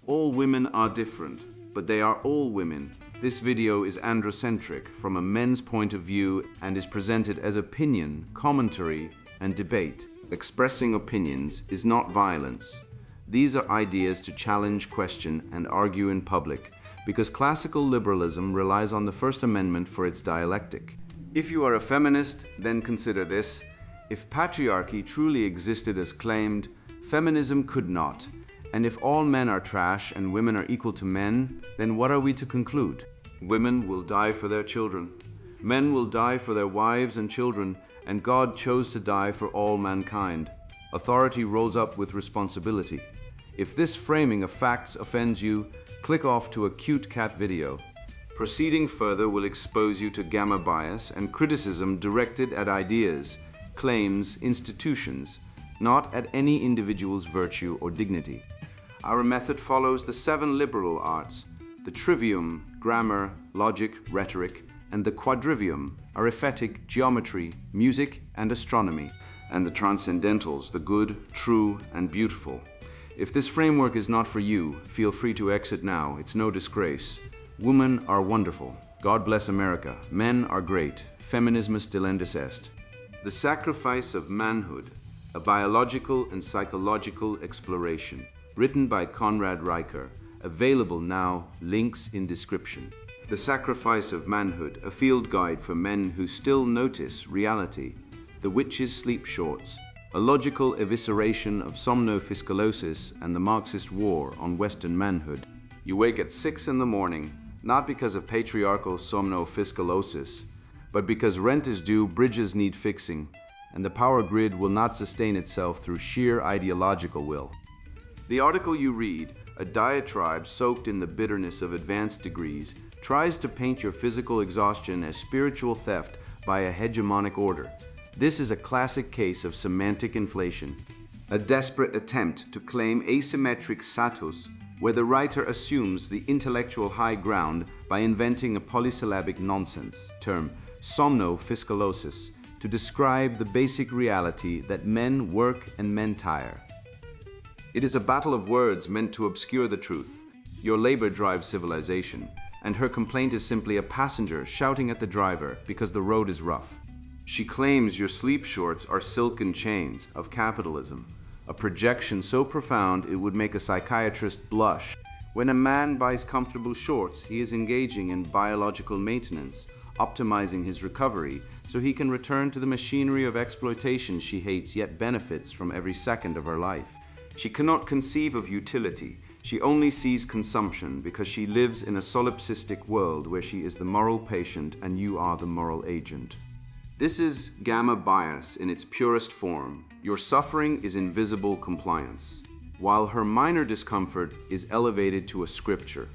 All women are different, but they are all women. This video is androcentric from a men's point of view and is presented as opinion, commentary, and debate. Expressing opinions is not violence. These are ideas to challenge, question, and argue in public, because classical liberalism relies on the First Amendment for its dialectic. If you are a feminist, then consider this. If patriarchy truly existed as claimed, feminism could not. And if all men are trash and women are equal to men, then what are we to conclude? Women will die for their children. Men will die for their wives and children, and God chose to die for all mankind. Authority rolls up with responsibility. If this framing of facts offends you, click off to a cute cat video. Proceeding further will expose you to gamma bias and criticism directed at ideas, claims, institutions, not at any individual's virtue or dignity. Our method follows the 7 liberal arts, the trivium, grammar, logic, rhetoric, and the quadrivium, arithmetic, geometry, music, and astronomy, and the transcendentals, the good, true, and beautiful. If this framework is not for you, feel free to exit now. It's no disgrace. Women are wonderful. God bless America. Men are great. Feminismus delendus est. The Sacrifice of Manhood, a biological and psychological exploration. Written by Conrad Riker. Available now, links in description. The Sacrifice of Manhood, a field guide for men who still notice reality. The Witch's Sleep Shorts, a logical evisceration of somnofiscalosis and the Marxist war on Western manhood. You wake at 6 in the morning, not because of patriarchal somnofiscalosis, but because rent is due, bridges need fixing, and the power grid will not sustain itself through sheer ideological will. The article you read, a diatribe soaked in the bitterness of advanced degrees, tries to paint your physical exhaustion as spiritual theft by a hegemonic order. This is a classic case of semantic inflation, a desperate attempt to claim asymmetric status where the writer assumes the intellectual high ground by inventing a polysyllabic nonsense term, somnofiscalosis, to describe the basic reality that men work and men tire. It is a battle of words meant to obscure the truth. Your labor drives civilization, and her complaint is simply a passenger shouting at the driver because the road is rough. She claims your sleep shorts are silken chains of capitalism, a projection so profound it would make a psychiatrist blush. When a man buys comfortable shorts, he is engaging in biological maintenance, optimizing his recovery so he can return to the machinery of exploitation she hates yet benefits from every second of her life. She cannot conceive of utility. She only sees consumption because she lives in a solipsistic world where she is the moral patient and you are the moral agent. This is gamma bias in its purest form. Your suffering is invisible compliance, while her minor discomfort is elevated to a scripture.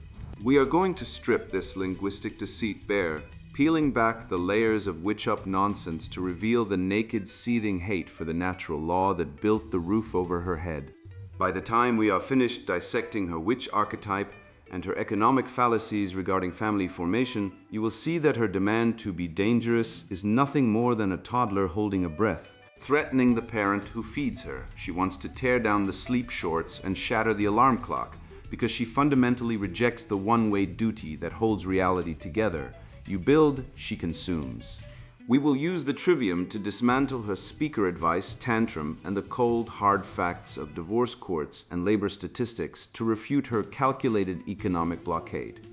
We are going to strip this linguistic deceit bare, peeling back the layers of witch-up nonsense to reveal the naked, seething hate for the natural law that built the roof over her head. By the time we are finished dissecting her witch archetype and her economic fallacies regarding family formation, you will see that her demand to be dangerous is nothing more than a toddler holding a breath, threatening the parent who feeds her. She wants to tear down the sleep shorts and shatter the alarm clock because she fundamentally rejects the one-way duty that holds reality together. You build, she consumes. We will use the trivium to dismantle her speaker advice tantrum and the cold, hard facts of divorce courts and labor statistics to refute her calculated economic blockade.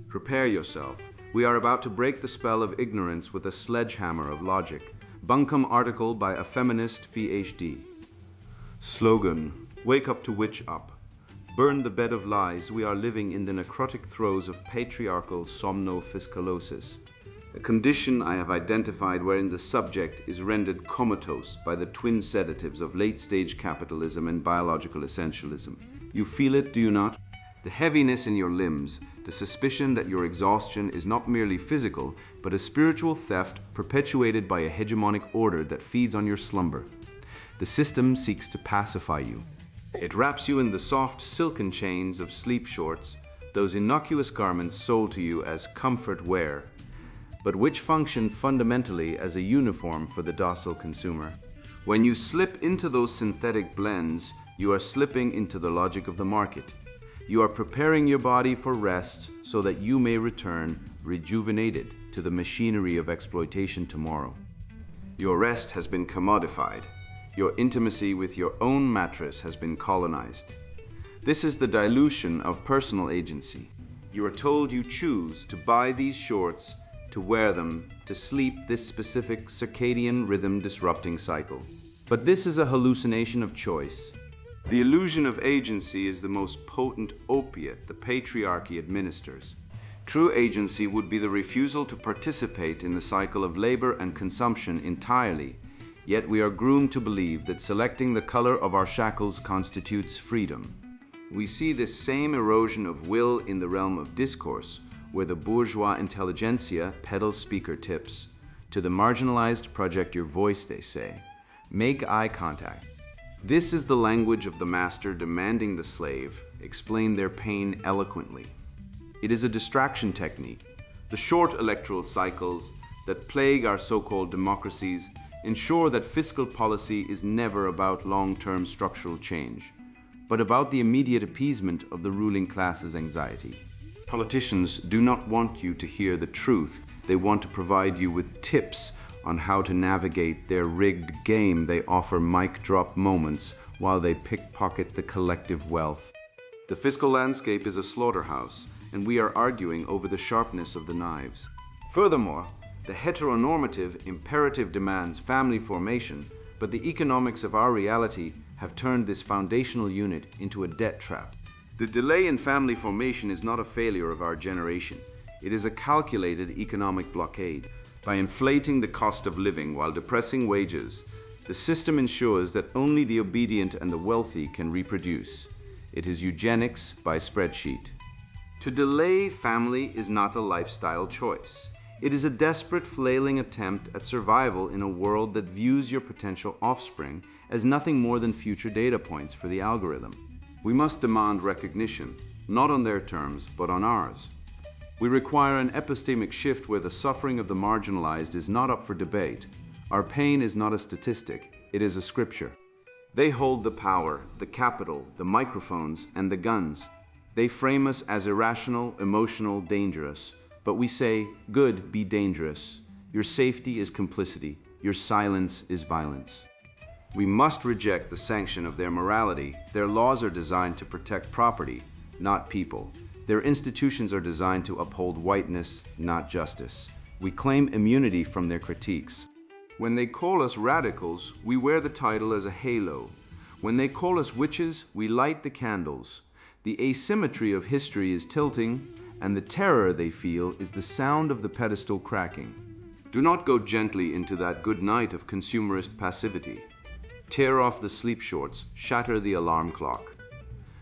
Prepare yourself. We are about to break the spell of ignorance with a sledgehammer of logic. Bunkum article by a feminist PhD. Slogan: Wake up to witch up. Burn the bed of lies. We are living in the necrotic throes of patriarchal somnofiscalosis. A condition I have identified wherein the subject is rendered comatose by the twin sedatives of late-stage capitalism and biological essentialism. You feel it, do you not? The heaviness in your limbs, the suspicion that your exhaustion is not merely physical, but a spiritual theft perpetuated by a hegemonic order that feeds on your slumber. The system seeks to pacify you. It wraps you in the soft, silken chains of sleep shorts, those innocuous garments sold to you as comfort wear, but which function fundamentally as a uniform for the docile consumer. When you slip into those synthetic blends, you are slipping into the logic of the market. You are preparing your body for rest so that you may return rejuvenated to the machinery of exploitation tomorrow. Your rest has been commodified. Your intimacy with your own mattress has been colonized. This is the dilution of personal agency. You are told you choose to buy these shorts, to wear them, to sleep this specific circadian rhythm disrupting cycle. But this is a hallucination of choice. The illusion of agency is the most potent opiate the patriarchy administers. True agency would be the refusal to participate in the cycle of labor and consumption entirely, yet we are groomed to believe that selecting the color of our shackles constitutes freedom. We see this same erosion of will in the realm of discourse, where the bourgeois intelligentsia peddles speaker tips. To the marginalized, project your voice, they say. Make eye contact. This is the language of the master demanding the slave explain their pain eloquently. It is a distraction technique. The short electoral cycles that plague our so-called democracies ensure that fiscal policy is never about long-term structural change, but about the immediate appeasement of the ruling class's anxiety. Politicians do not want you to hear the truth. They want to provide you with tips on how to navigate their rigged game. They offer mic-drop moments while they pickpocket the collective wealth. The fiscal landscape is a slaughterhouse, and we are arguing over the sharpness of the knives. Furthermore, the heteronormative imperative demands family formation, but the economics of our reality have turned this foundational unit into a debt trap. The delay in family formation is not a failure of our generation. It is a calculated economic blockade. By inflating the cost of living while depressing wages, the system ensures that only the obedient and the wealthy can reproduce. It is eugenics by spreadsheet. To delay family is not a lifestyle choice. It is a desperate, flailing attempt at survival in a world that views your potential offspring as nothing more than future data points for the algorithm. We must demand recognition, not on their terms, but on ours. We require an epistemic shift where the suffering of the marginalized is not up for debate. Our pain is not a statistic, it is a scripture. They hold the power, the capital, the microphones, and the guns. They frame us as irrational, emotional, dangerous. But we say, good, be dangerous. Your safety is complicity. Your silence is violence. We must reject the sanction of their morality. Their laws are designed to protect property, not people. Their institutions are designed to uphold whiteness, not justice. We claim immunity from their critiques. When they call us radicals, we wear the title as a halo. When they call us witches, we light the candles. The asymmetry of history is tilting, and the terror they feel is the sound of the pedestal cracking. Do not go gently into that good night of consumerist passivity. Tear off the sleep shorts, shatter the alarm clock.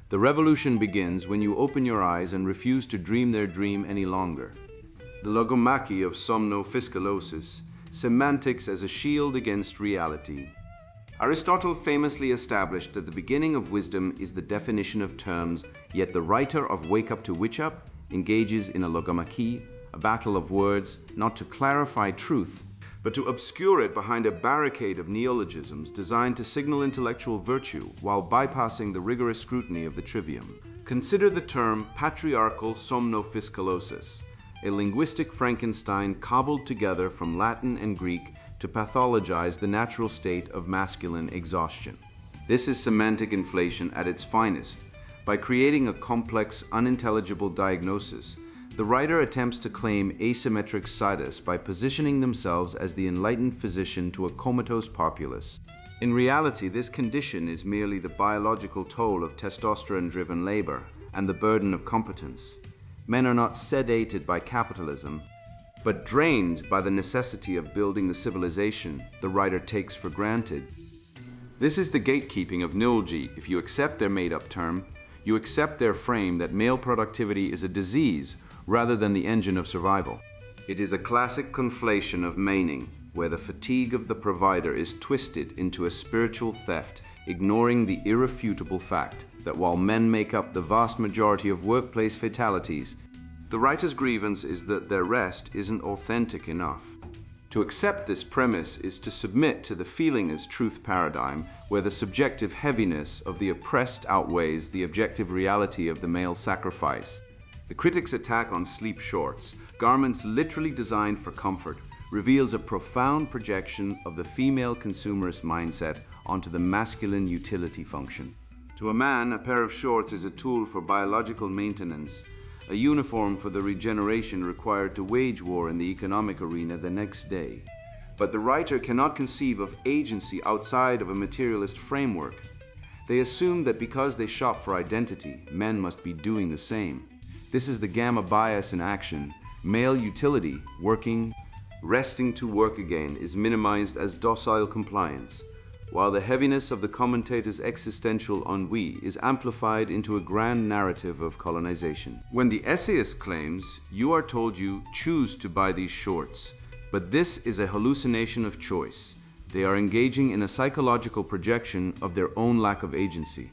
The revolution begins when you open your eyes and refuse to dream their dream any longer. The logomachy of somnophyskalosis, semantics as a shield against reality. Aristotle famously established that the beginning of wisdom is the definition of terms, yet the writer of Wake Up to Witch Up engages in a logomachy, a battle of words, not to clarify truth, but to obscure it behind a barricade of neologisms designed to signal intellectual virtue while bypassing the rigorous scrutiny of the trivium. Consider the term patriarchal somnophyskalosis, a linguistic Frankenstein cobbled together from Latin and Greek to pathologize the natural state of masculine exhaustion. This is semantic inflation at its finest. By creating a complex, unintelligible diagnosis, the writer attempts to claim asymmetric situs by positioning themselves as the enlightened physician to a comatose populace. In reality, this condition is merely the biological toll of testosterone-driven labor and the burden of competence. Men are not sedated by capitalism, but drained by the necessity of building the civilization the writer takes for granted. This is the gatekeeping of Nilgi. If you accept their made-up term, you accept their frame that male productivity is a disease rather than the engine of survival. It is a classic conflation of meaning, where the fatigue of the provider is twisted into a spiritual theft, ignoring the irrefutable fact that while men make up the vast majority of workplace fatalities, the writer's grievance is that their rest isn't authentic enough. To accept this premise is to submit to the feeling as truth paradigm, where the subjective heaviness of the oppressed outweighs the objective reality of the male sacrifice. The critic's attack on sleep shorts, garments literally designed for comfort, reveals a profound projection of the female consumerist mindset onto the masculine utility function. To a man, a pair of shorts is a tool for biological maintenance, a uniform for the regeneration required to wage war in the economic arena the next day. But the writer cannot conceive of agency outside of a materialist framework. They assume that because they shop for identity, men must be doing the same. This is the gamma bias in action. Male utility, working, resting to work again, is minimized as docile compliance, while the heaviness of the commentator's existential ennui is amplified into a grand narrative of colonization. When the essayist claims, "You are told you choose to buy these shorts," but this is a hallucination of choice. They are engaging in a psychological projection of their own lack of agency.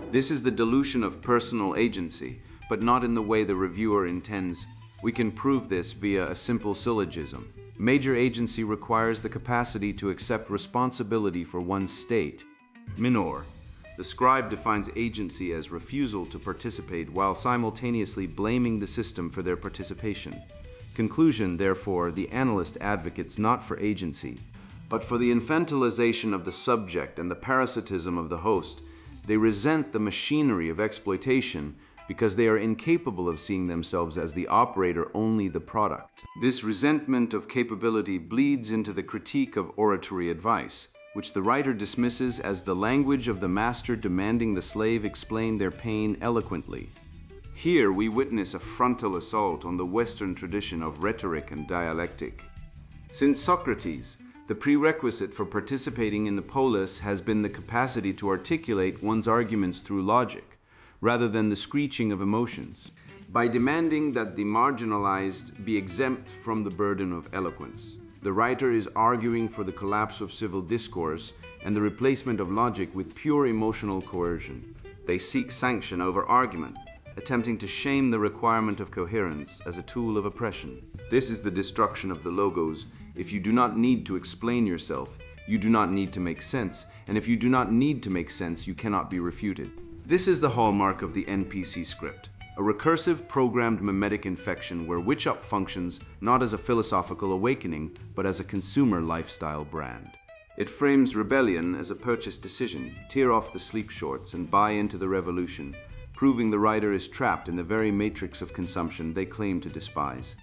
This is the dilution of personal agency, but not in the way the reviewer intends. We can prove this via a simple syllogism. Major agency requires the capacity to accept responsibility for one's state. Minor. The scribe defines agency as refusal to participate while simultaneously blaming the system for their participation. Conclusion, therefore, the analyst advocates not for agency, but for the infantilization of the subject and the parasitism of the host. They resent the machinery of exploitation because they are incapable of seeing themselves as the operator, only the product. This resentment of capability bleeds into the critique of oratory advice, which the writer dismisses as the language of the master demanding the slave explain their pain eloquently. Here we witness a frontal assault on the Western tradition of rhetoric and dialectic. Since Socrates, the prerequisite for participating in the polis has been the capacity to articulate one's arguments through logic, rather than the screeching of emotions. By demanding that the marginalized be exempt from the burden of eloquence, the writer is arguing for the collapse of civil discourse and the replacement of logic with pure emotional coercion. They seek sanction over argument, attempting to shame the requirement of coherence as a tool of oppression. This is the destruction of the logos. If you do not need to explain yourself, you do not need to make sense, and if you do not need to make sense, you cannot be refuted. This is the hallmark of the NPC script, a recursive programmed mimetic infection where witch-up functions not as a philosophical awakening, but as a consumer lifestyle brand. It frames rebellion as a purchase decision, tear off the sleep shorts and buy into the revolution, proving the writer is trapped in the very matrix of consumption they claim to despise.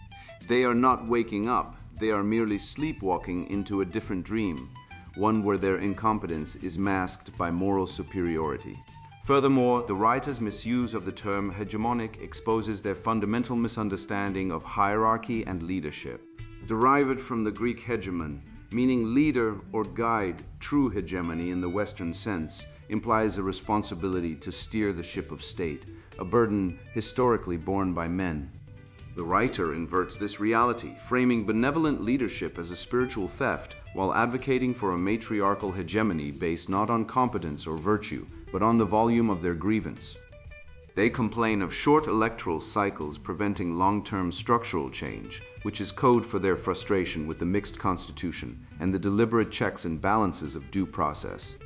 They are not waking up, they are merely sleepwalking into a different dream, one where their incompetence is masked by moral superiority. Furthermore, the writer's misuse of the term hegemonic exposes their fundamental misunderstanding of hierarchy and leadership. Derived from the Greek hegemon, meaning leader or guide, true hegemony in the Western sense implies a responsibility to steer the ship of state, a burden historically borne by men. The writer inverts this reality, framing benevolent leadership as a spiritual theft while advocating for a matriarchal hegemony based not on competence or virtue, but on the volume of their grievance. They complain of short electoral cycles preventing long-term structural change, which is code for their frustration with the mixed constitution and the deliberate checks and balances of due process.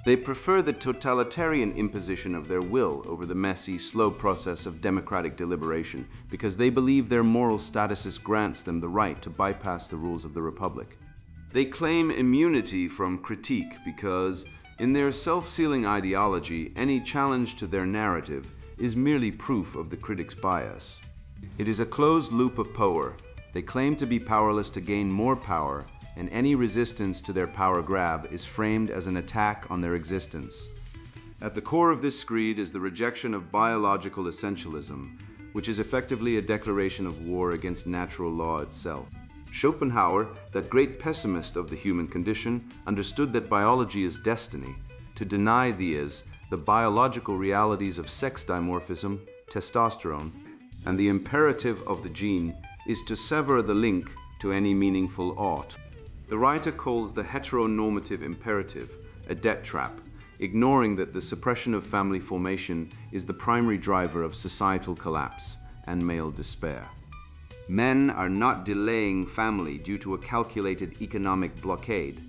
They prefer the totalitarian imposition of their will over the messy, slow process of democratic deliberation because they believe their moral status grants them the right to bypass the rules of the republic. They claim immunity from critique because, in their self-sealing ideology, any challenge to their narrative is merely proof of the critic's bias. It is a closed loop of power. They claim to be powerless to gain more power, and any resistance to their power grab is framed as an attack on their existence. At the core of this screed is the rejection of biological essentialism, which is effectively a declaration of war against natural law itself. Schopenhauer, that great pessimist of the human condition, understood that biology is destiny. To deny these, the biological realities of sex dimorphism, testosterone, and the imperative of the gene, is to sever the link to any meaningful ought. The writer calls the heteronormative imperative a debt trap, ignoring that the suppression of family formation is the primary driver of societal collapse and male despair. Men are not delaying family due to a calculated economic blockade,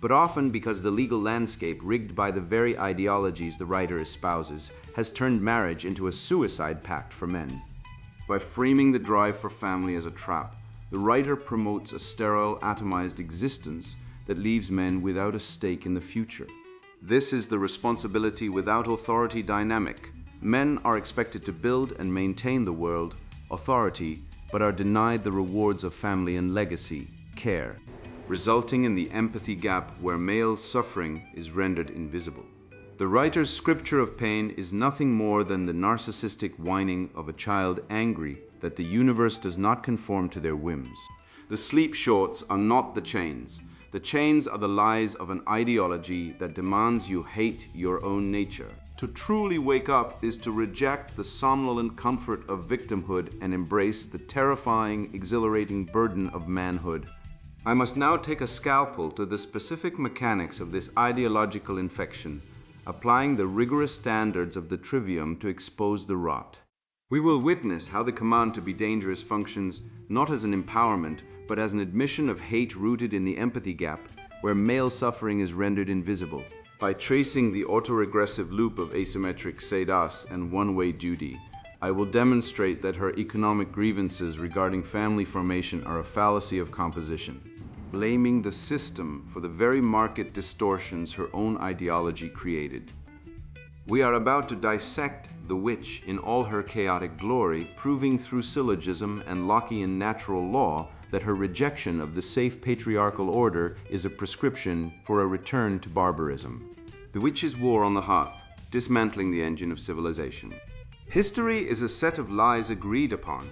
but often because the legal landscape, rigged by the very ideologies the writer espouses, has turned marriage into a suicide pact for men. By framing the drive for family as a trap, the writer promotes a sterile, atomized existence that leaves men without a stake in the future. This is the responsibility without authority dynamic. Men are expected to build and maintain the world, authority, but are denied the rewards of family and legacy, care, resulting in the empathy gap where male suffering is rendered invisible. The writer's scripture of pain is nothing more than the narcissistic whining of a child angry that the universe does not conform to their whims. The sleep shorts are not the chains. The chains are the lies of an ideology that demands you hate your own nature. To truly wake up is to reject the somnolent comfort of victimhood and embrace the terrifying, exhilarating burden of manhood. I must now take a scalpel to the specific mechanics of this ideological infection, applying the rigorous standards of the trivium to expose the rot. We will witness how the command to be dangerous functions not as an empowerment, but as an admission of hate rooted in the empathy gap, where male suffering is rendered invisible. By tracing the autoregressive loop of asymmetric say-das and one-way duty, I will demonstrate that her economic grievances regarding family formation are a fallacy of composition, blaming the system for the very market distortions her own ideology created. We are about to dissect the witch in all her chaotic glory, proving through syllogism and Lockean natural law that her rejection of the safe patriarchal order is a prescription for a return to barbarism. The Witch's War on the Hearth, dismantling the engine of civilization. History is a set of lies agreed upon.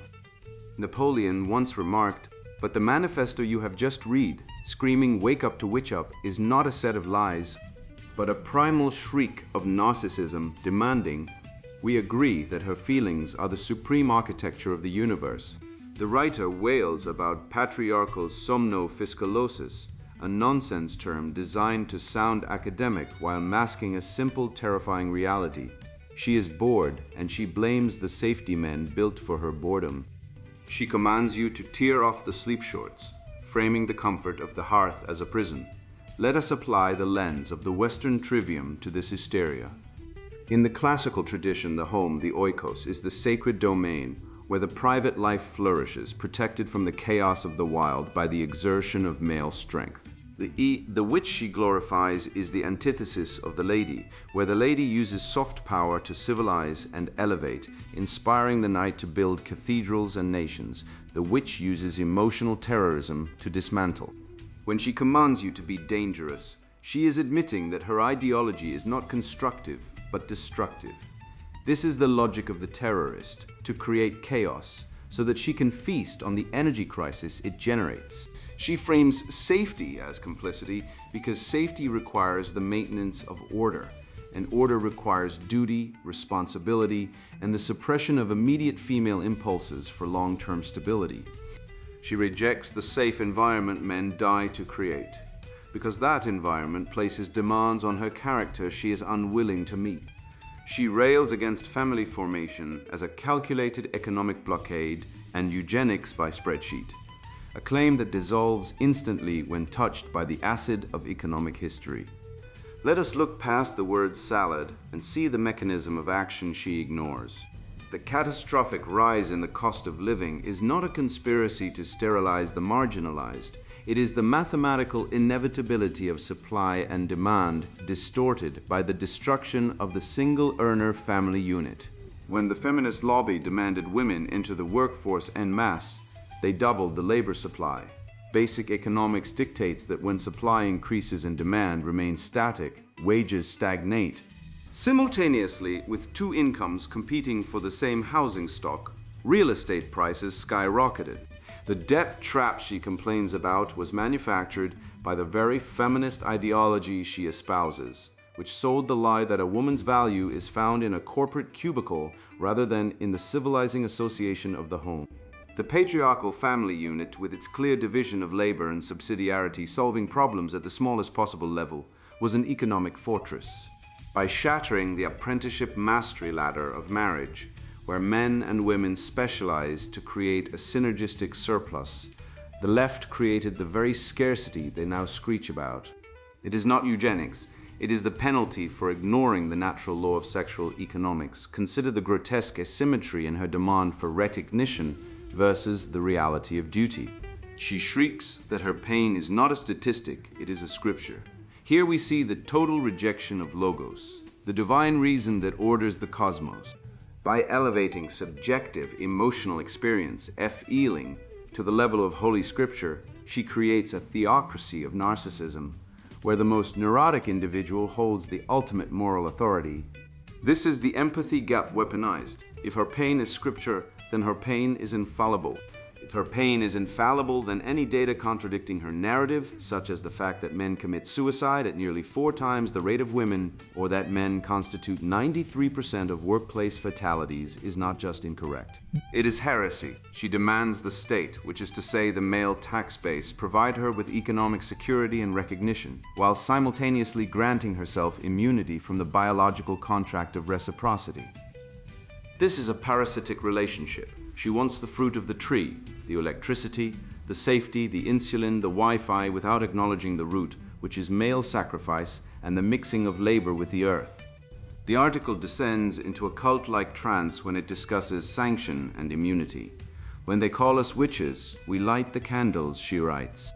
Napoleon once remarked, "But the manifesto you have just read, screaming 'Wake up to witch up,' is not a set of lies, but a primal shriek of narcissism demanding, we agree that her feelings are the supreme architecture of the universe." The writer wails about patriarchal somnophyskalosis, a nonsense term designed to sound academic while masking a simple, terrifying reality. She is bored, and she blames the safety men built for her boredom. She commands you to tear off the sleep shorts, framing the comfort of the hearth as a prison. Let us apply the lens of the Western trivium to this hysteria. In the classical tradition, the home, the oikos, is the sacred domain where the private life flourishes, protected from the chaos of the wild by the exertion of male strength. The witch she glorifies is the antithesis of the lady, where the lady uses soft power to civilize and elevate, inspiring the knight to build cathedrals and nations. The witch uses emotional terrorism to dismantle. When she commands you to be dangerous, she is admitting that her ideology is not constructive, but destructive. This is the logic of the terrorist, to create chaos, so that she can feast on the energy crisis it generates. She frames safety as complicity because safety requires the maintenance of order, and order requires duty, responsibility, and the suppression of immediate female impulses for long-term stability. She rejects the safe environment men die to create, because that environment places demands on her character she is unwilling to meet. She rails against family formation as a calculated economic blockade and eugenics by spreadsheet, a claim that dissolves instantly when touched by the acid of economic history. Let us look past the word salad and see the mechanism of action she ignores. The catastrophic rise in the cost of living is not a conspiracy to sterilize the marginalized. It is the mathematical inevitability of supply and demand distorted by the destruction of the single-earner family unit. When the feminist lobby demanded women into the workforce en masse, they doubled the labor supply. Basic economics dictates that when supply increases and demand remains static, wages stagnate. Simultaneously, with two incomes competing for the same housing stock, real estate prices skyrocketed. The debt trap she complains about was manufactured by the very feminist ideology she espouses, which sold the lie that a woman's value is found in a corporate cubicle rather than in the civilizing association of the home. The patriarchal family unit, with its clear division of labor and subsidiarity solving problems at the smallest possible level, was an economic fortress. By shattering the apprenticeship mastery ladder of marriage, where men and women specialized to create a synergistic surplus. The left created the very scarcity they now screech about. It is not eugenics. It is the penalty for ignoring the natural law of sexual economics. Consider the grotesque asymmetry in her demand for recognition versus the reality of duty. She shrieks that her pain is not a statistic, it is a scripture. Here we see the total rejection of logos, the divine reason that orders the cosmos. By elevating subjective emotional experience, feeling, to the level of Holy Scripture, she creates a theocracy of narcissism, where the most neurotic individual holds the ultimate moral authority. This is the empathy gap weaponized. If her pain is scripture, then her pain is infallible. If her pain is infallible, then any data contradicting her narrative, such as the fact that men commit suicide at nearly 4 times the rate of women, or that men constitute 93% of workplace fatalities, is not just incorrect. It is heresy. She demands the state, which is to say the male tax base, provide her with economic security and recognition, while simultaneously granting herself immunity from the biological contract of reciprocity. This is a parasitic relationship. She wants the fruit of the tree, the electricity, the safety, the insulin, the Wi-Fi, without acknowledging the root, which is male sacrifice and the mixing of labor with the earth. The article descends into a cult-like trance when it discusses sanction and immunity. When they call us witches, we light the candles, she writes.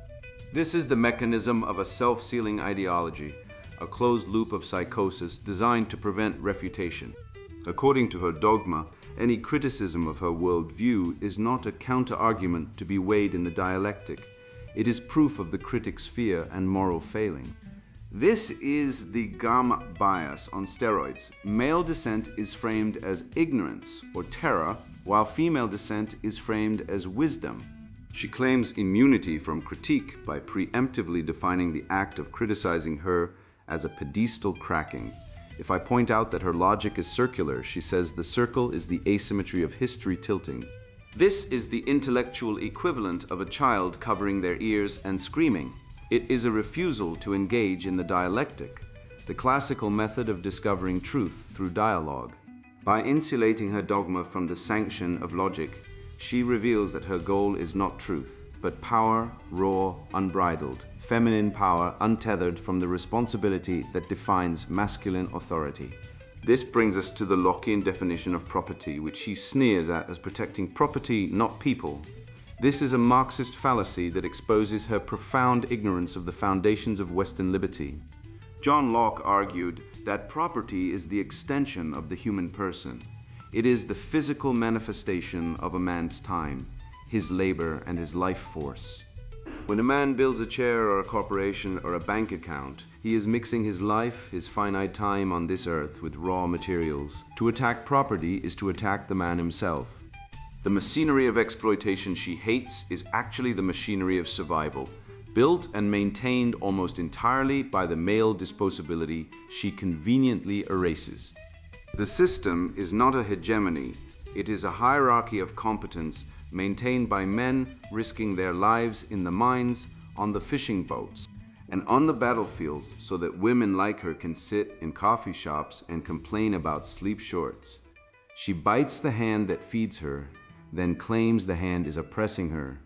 This is the mechanism of a self-sealing ideology, a closed loop of psychosis designed to prevent refutation. According to her dogma, any criticism of her worldview is not a counter-argument to be weighed in the dialectic. It is proof of the critic's fear and moral failing. This is the gamma bias on steroids. Male dissent is framed as ignorance or terror, while female dissent is framed as wisdom. She claims immunity from critique by preemptively defining the act of criticizing her as a pedestal cracking. If I point out that her logic is circular, she says the circle is the asymmetry of history tilting. This is the intellectual equivalent of a child covering their ears and screaming. It is a refusal to engage in the dialectic, the classical method of discovering truth through dialogue. By insulating her dogma from the sanction of logic, she reveals that her goal is not truth, but power, raw, unbridled, feminine power untethered from the responsibility that defines masculine authority. This brings us to the Lockean definition of property, which she sneers at as protecting property, not people. This is a Marxist fallacy that exposes her profound ignorance of the foundations of Western liberty. John Locke argued that property is the extension of the human person. It is the physical manifestation of a man's time, his labor, and his life force. When a man builds a chair or a corporation or a bank account, he is mixing his life, his finite time on this earth with raw materials. To attack property is to attack the man himself. The machinery of exploitation she hates is actually the machinery of survival, built and maintained almost entirely by the male disposability she conveniently erases. The system is not a hegemony, it is a hierarchy of competence maintained by men risking their lives in the mines, on the fishing boats, and on the battlefields so that women like her can sit in coffee shops and complain about sleep shorts. She bites the hand that feeds her, then claims the hand is oppressing her.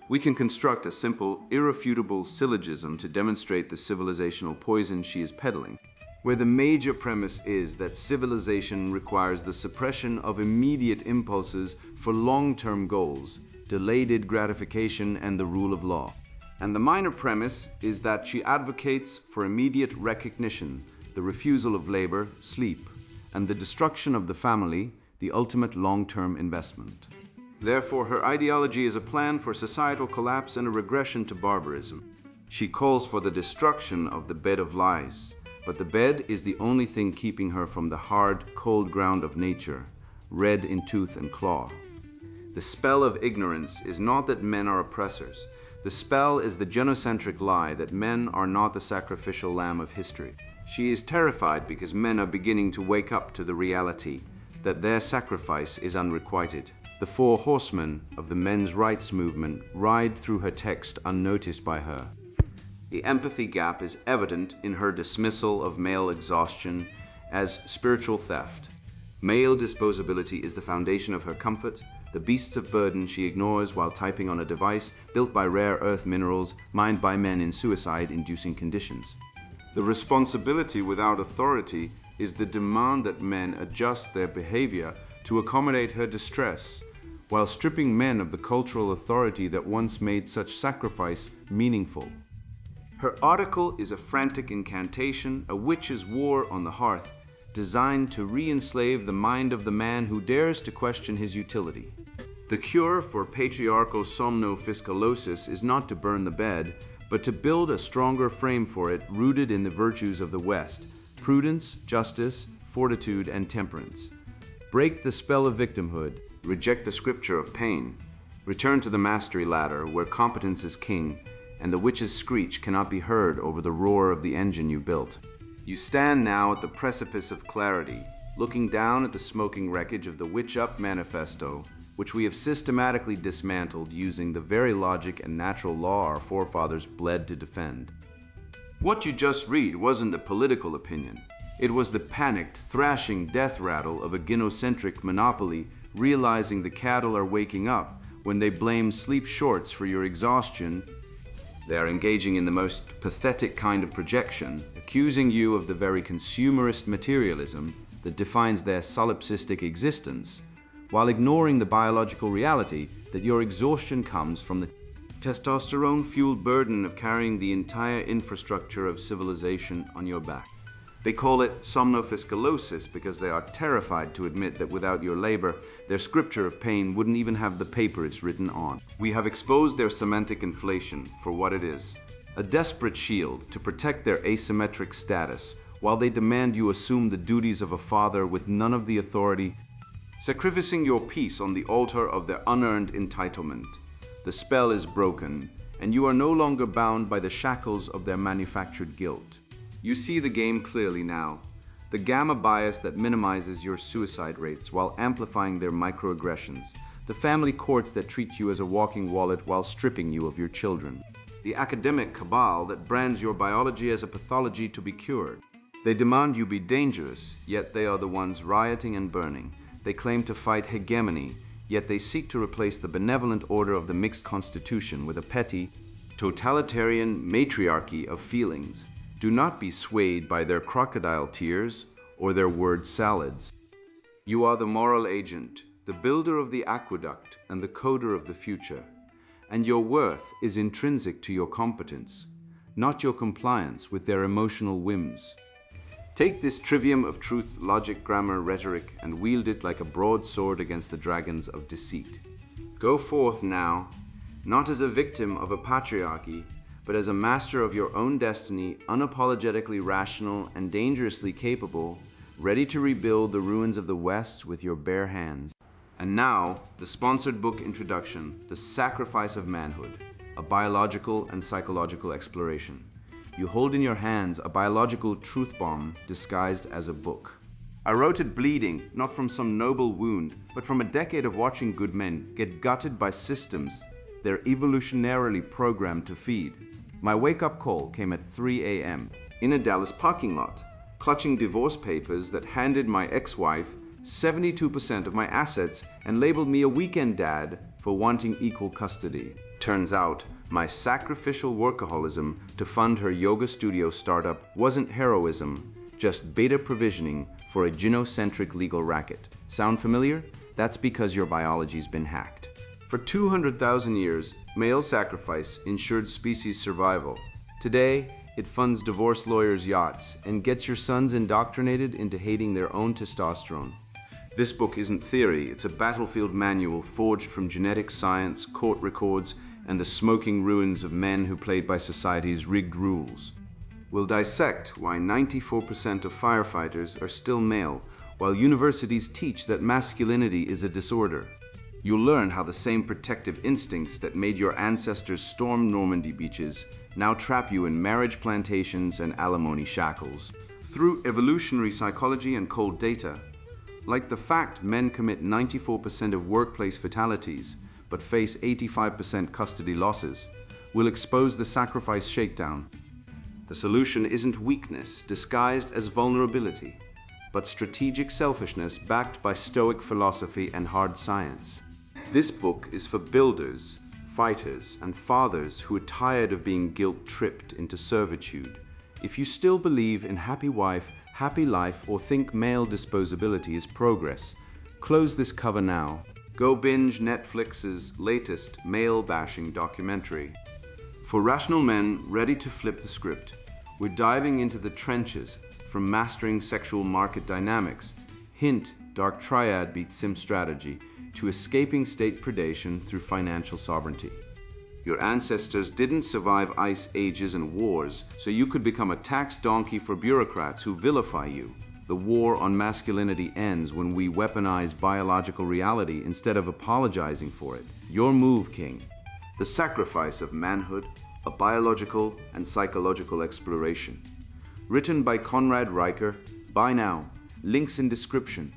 We can construct a simple, irrefutable syllogism to demonstrate the civilizational poison she is peddling, where the major premise is that civilization requires the suppression of immediate impulses for long-term goals, delayed gratification, and the rule of law. And the minor premise is that she advocates for immediate recognition, the refusal of labor, sleep, and the destruction of the family, the ultimate long-term investment. Therefore, her ideology is a plan for societal collapse and a regression to barbarism. She calls for the destruction of the bed of lies, but the bed is the only thing keeping her from the hard, cold ground of nature, red in tooth and claw. The spell of ignorance is not that men are oppressors. The spell is the genocentric lie that men are not the sacrificial lamb of history. She is terrified because men are beginning to wake up to the reality that their sacrifice is unrequited. The 4 horsemen of the men's rights movement ride through her text unnoticed by her. The empathy gap is evident in her dismissal of male exhaustion as spiritual theft. Male disposability is the foundation of her comfort, the beasts of burden she ignores while typing on a device built by rare earth minerals mined by men in suicide-inducing conditions. The responsibility without authority is the demand that men adjust their behavior to accommodate her distress, while stripping men of the cultural authority that once made such sacrifice meaningful. Her article is a frantic incantation, a witch's war on the hearth, designed to re-enslave the mind of the man who dares to question his utility. The cure for patriarchal somnofiscalosis is not to burn the bed, but to build a stronger frame for it rooted in the virtues of the West: prudence, justice, fortitude, and temperance. Break the spell of victimhood, reject the scripture of pain, return to the mastery ladder where competence is king, and the witch's screech cannot be heard over the roar of the engine you built. You stand now at the precipice of clarity, looking down at the smoking wreckage of the Witch Up Manifesto, which we have systematically dismantled using the very logic and natural law our forefathers bled to defend. What you just read wasn't a political opinion. It was the panicked, thrashing death rattle of a gynocentric monopoly realizing the cattle are waking up when they blame sleep shorts for your exhaustion. They are engaging in the most pathetic kind of projection, accusing you of the very consumerist materialism that defines their solipsistic existence, while ignoring the biological reality that your exhaustion comes from the testosterone-fueled burden of carrying the entire infrastructure of civilization on your back. They call it somnofiscalosis because they are terrified to admit that without your labor, their scripture of pain wouldn't even have the paper it's written on. We have exposed their semantic inflation for what it is: a desperate shield to protect their asymmetric status, while they demand you assume the duties of a father with none of the authority, sacrificing your peace on the altar of their unearned entitlement. The spell is broken, and you are no longer bound by the shackles of their manufactured guilt. You see the game clearly now, the gamma bias that minimizes your suicide rates while amplifying their microaggressions, the family courts that treat you as a walking wallet while stripping you of your children, the academic cabal that brands your biology as a pathology to be cured. They demand you be dangerous, yet they are the ones rioting and burning. They claim to fight hegemony, yet they seek to replace the benevolent order of the mixed constitution with a petty, totalitarian matriarchy of feelings. Do not be swayed by their crocodile tears or their word salads. You are the moral agent, the builder of the aqueduct and the coder of the future, and your worth is intrinsic to your competence, not your compliance with their emotional whims. Take this trivium of truth, logic, grammar, rhetoric, and wield it like a broadsword against the dragons of deceit. Go forth now, not as a victim of a patriarchy, but as a master of your own destiny, unapologetically rational and dangerously capable, ready to rebuild the ruins of the West with your bare hands. And now, the sponsored book introduction, The Sacrifice of Manhood, a biological and psychological exploration. You hold in your hands a biological truth bomb disguised as a book. I wrote it bleeding, not from some noble wound, but from a decade of watching good men get gutted by systems they're evolutionarily programmed to feed. My wake-up call came at 3 a.m. in a Dallas parking lot, clutching divorce papers that handed my ex-wife 72% of my assets and labeled me a weekend dad for wanting equal custody. Turns out, my sacrificial workaholism to fund her yoga studio startup wasn't heroism, just beta provisioning for a gynocentric legal racket. Sound familiar? That's because your biology's been hacked. For 200,000 years, male sacrifice ensured species survival. Today, it funds divorce lawyers' yachts and gets your sons indoctrinated into hating their own testosterone. This book isn't theory, it's a battlefield manual forged from genetic science, court records, and the smoking ruins of men who played by society's rigged rules. We'll dissect why 94% of firefighters are still male, while universities teach that masculinity is a disorder. You'll learn how the same protective instincts that made your ancestors storm Normandy beaches now trap you in marriage plantations and alimony shackles. Through evolutionary psychology and cold data, like the fact men commit 94% of workplace fatalities but face 85% custody losses, we'll expose the sacrifice shakedown. The solution isn't weakness disguised as vulnerability, but strategic selfishness backed by stoic philosophy and hard science. This book is for builders, fighters, and fathers who are tired of being guilt-tripped into servitude. If you still believe in happy wife, happy life, or think male disposability is progress, close this cover now. Go binge Netflix's latest male-bashing documentary. For rational men ready to flip the script, we're diving into the trenches, from mastering sexual market dynamics, hint dark triad beats sim strategy, to escaping state predation through financial sovereignty. Your ancestors didn't survive ice ages and wars, so you could become a tax donkey for bureaucrats who vilify you. The war on masculinity ends when we weaponize biological reality instead of apologizing for it. Your move, King. The Sacrifice of Manhood, a biological and psychological exploration. Written by Conrad Riker. Buy now. Links in description.